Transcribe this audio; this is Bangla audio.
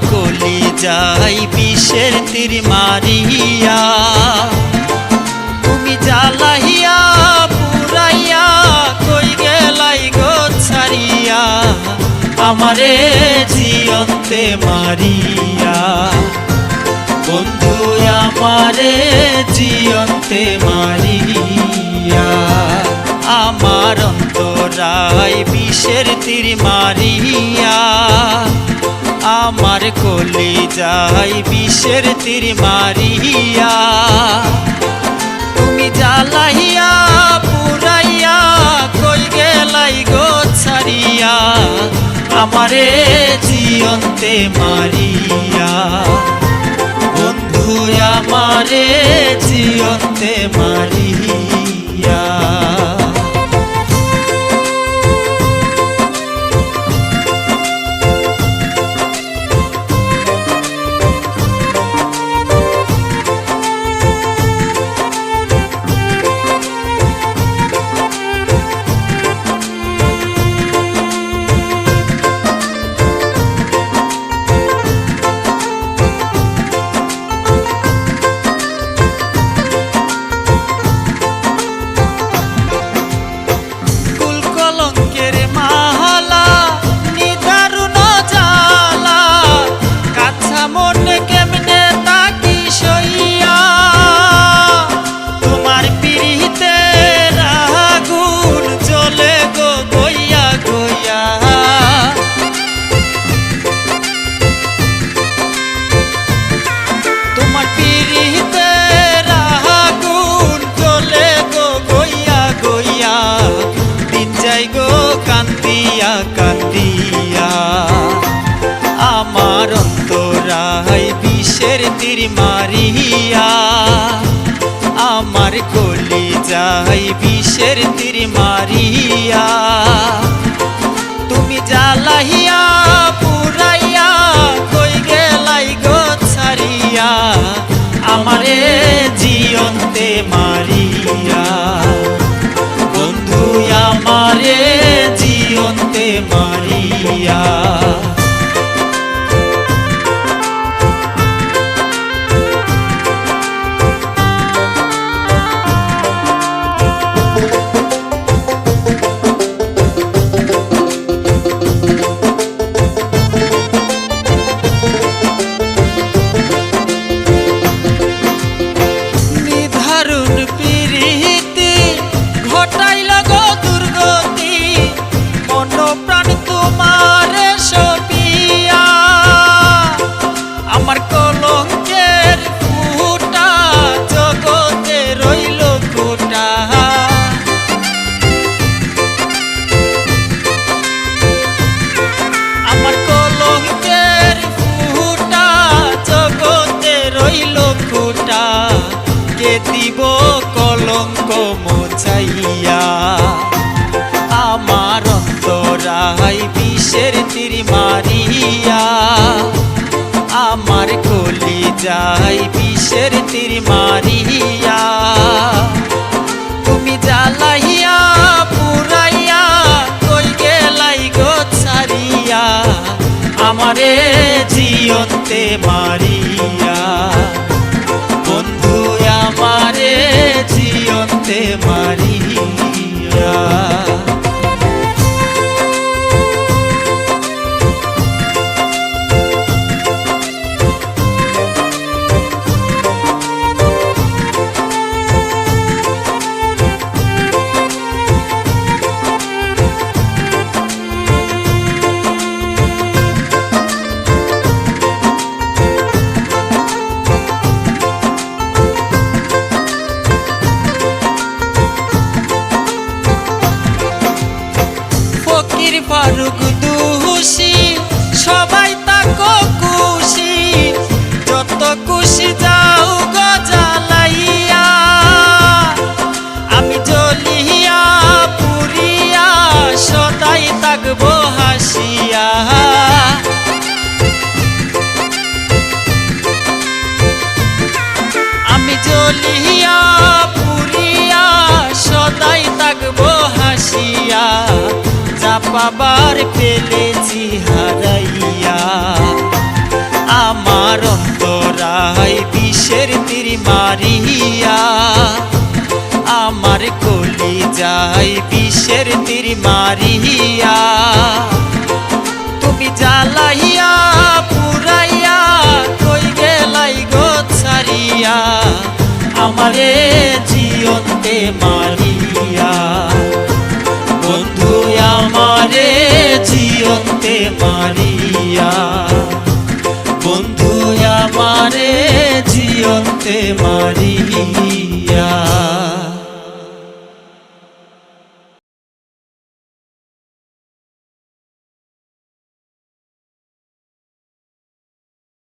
কলি যাই বিষের তীর মারিয়া, তুমি জ্বালাইয়া পুরাইয়া কই গেলাই গো ছাড়িয়া, আমারে জিয়ন্তে মারিয়া। বন্ধু আমারে জিয়ন্তে মারিয়া, আমার অন্তরায় বিষের তীর মারিয়া, আমার কলি যাই বিষের তীর মারিয়া, তুমি জ্বালাইয়া পুরাইয়া কই গেলাই গো ছাড়িয়া, আমারে জিয়ন্তে মারিয়া। বন্ধু আমারে জিয়ন্তে মারিয়া। কান্দিয়া কান্দিয়া আমার অন্তরায় বিষের তীর মারিয়া, আমার কলি যাই বিষের তীর মারিয়া, তুমি জ্বালাইয়া পুরাইয়া কই গেলাই গো ছাড়িয়া, আমারে জিয়ন্তে মারিয়া। বন্ধু আমারে জিয়ন্তে মারিয়া। নিধারুণ পিরিতি ঘটাইল গো দুর্গতি, মন প্রাণ তোমার সপিয়া, আমার কলঙ্কের ফুটা জগতে রইল ফুটা, আমার কলঙ্কের ফুটা জগতে রইল ফুটা, কে দিব কলঙ্ক মোছাইয়া, আমার অন্তরায় বিষের তীর মারিয়া, আমার কলি যাই বিষের তীর মারিয়া, তুমি জ্বালাইয়া পুরাইয়া কই গেলাই গো ছাড়িয়া, আমারে জিয়ন্তে মারিয়া। বন্ধু আমারে জিয়ন্তে মারিয়া। যাই বিষের তীর মারিয়া, তুমি জ্বালাইয়া পুরাইয়া কই গেলাই গো ছাড়িয়া, আমারে জিয়ন্তে মারিয়া। বন্ধু আমারে জিয়ন্তে মারিয়া, বন্ধু আমারে জিয়ন্তে মারিয়া।